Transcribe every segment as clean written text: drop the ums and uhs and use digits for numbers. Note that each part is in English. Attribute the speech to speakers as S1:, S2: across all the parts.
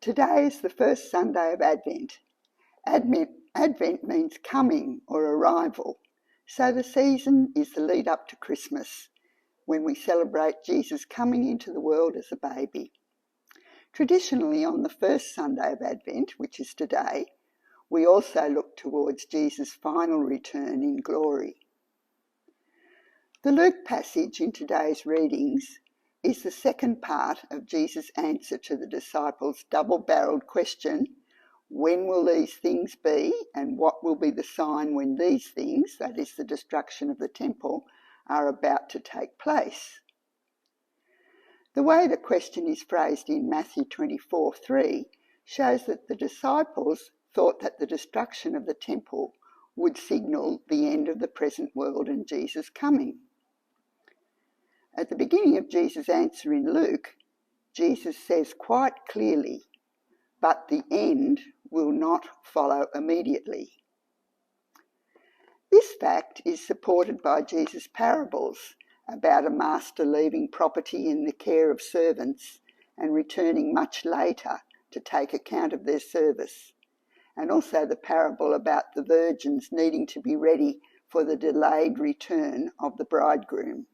S1: Today is the first Sunday of Advent. Advent means coming or arrival, so the season is the lead up to Christmas, when we celebrate Jesus coming into the world as a baby. Traditionally, on the first Sunday of Advent, which is today, we also look towards Jesus' final return in glory. The Luke passage in today's readings is the second part of Jesus' answer to the disciples' double-barreled question, when will these things be, and what will be the sign when these things, that is the destruction of the temple, are about to take place? The way the question is phrased in Matthew 24:3 shows that the disciples thought that the destruction of the temple would signal the end of the present world and Jesus' coming. At the beginning of Jesus' answer in Luke, Jesus says quite clearly, but the end will not follow immediately. This fact is supported by Jesus' parables about a master leaving property in the care of servants and returning much later to take account of their service, and also the parable about the virgins needing to be ready for the delayed return of the bridegroom.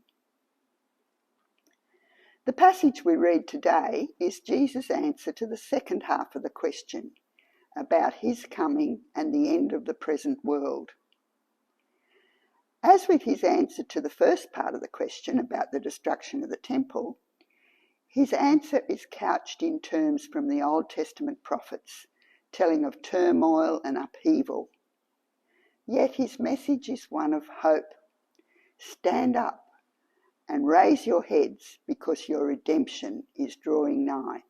S1: The passage we read today is Jesus' answer to the second half of the question about his coming and the end of the present world. As with his answer to the first part of the question about the destruction of the temple, his answer is couched in terms from the Old Testament prophets, telling of turmoil and upheaval. Yet his message is one of hope. Stand up and raise your heads, because your redemption is drawing nigh.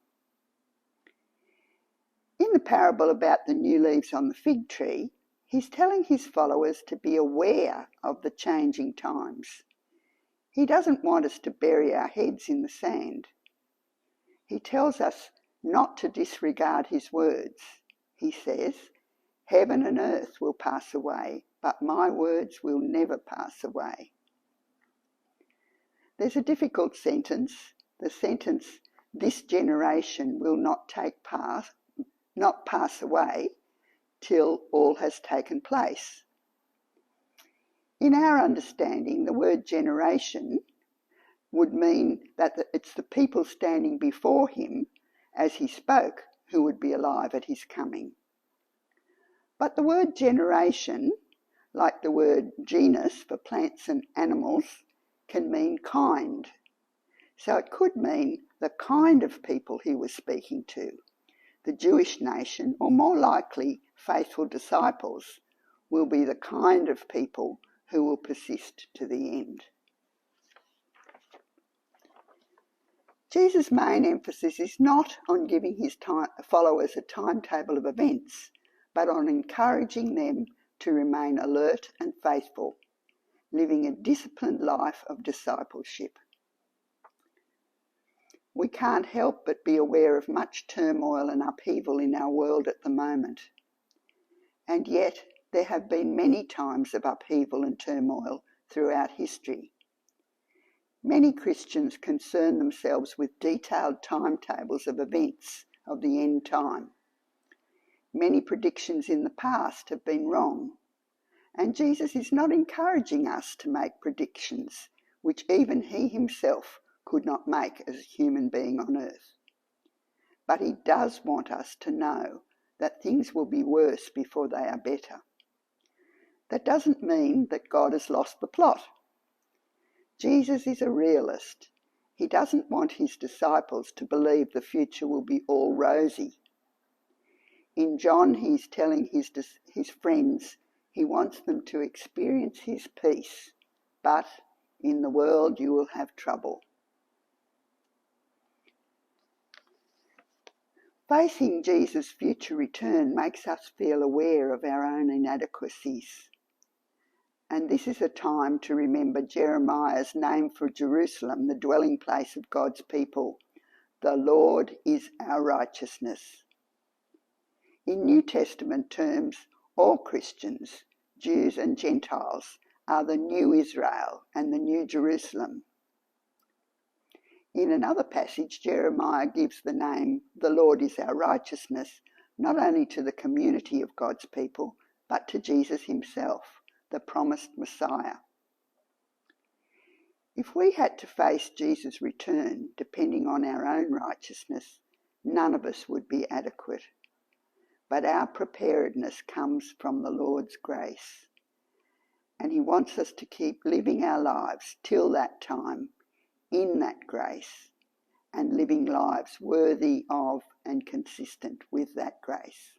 S1: In the parable about the new leaves on the fig tree, he's telling his followers to be aware of the changing times. He doesn't want us to bury our heads in the sand. He tells us not to disregard his words. He says, "Heaven and earth will pass away, but my words will never pass away." There's a difficult sentence, the sentence, "This generation will not pass away till all has taken place." In our understanding, the word generation would mean that it's the people standing before him as he spoke who would be alive at his coming. But the word generation, like the word genus for plants and animals, can mean kind. So it could mean the kind of people he was speaking to. The Jewish nation, or more likely faithful disciples, will be the kind of people who will persist to the end. Jesus' main emphasis is not on giving his followers a timetable of events, but on encouraging them to remain alert and faithful, living a disciplined life of discipleship. We can't help but be aware of much turmoil and upheaval in our world at the moment. And yet there have been many times of upheaval and turmoil throughout history. Many Christians concern themselves with detailed timetables of events of the end time. Many predictions in the past have been wrong. And Jesus is not encouraging us to make predictions which even he himself could not make as a human being on earth. But he does want us to know that things will be worse before they are better. That doesn't mean that God has lost the plot. Jesus is a realist. He doesn't want his disciples to believe the future will be all rosy. In John, he's telling his friends he wants them to experience his peace, but in the world you will have trouble. Facing Jesus' future return makes us feel aware of our own inadequacies. And this is a time to remember Jeremiah's name for Jerusalem, the dwelling place of God's people. The Lord is our righteousness. In New Testament terms, all Christians, Jews and Gentiles, are the new Israel and the new Jerusalem. In another passage, Jeremiah gives the name, "The Lord is our righteousness," not only to the community of God's people, but to Jesus himself, the promised Messiah. If we had to face Jesus' return depending on our own righteousness, none of us would be adequate. But our preparedness comes from the Lord's grace. And he wants us to keep living our lives till that time in that grace and living lives worthy of and consistent with that grace.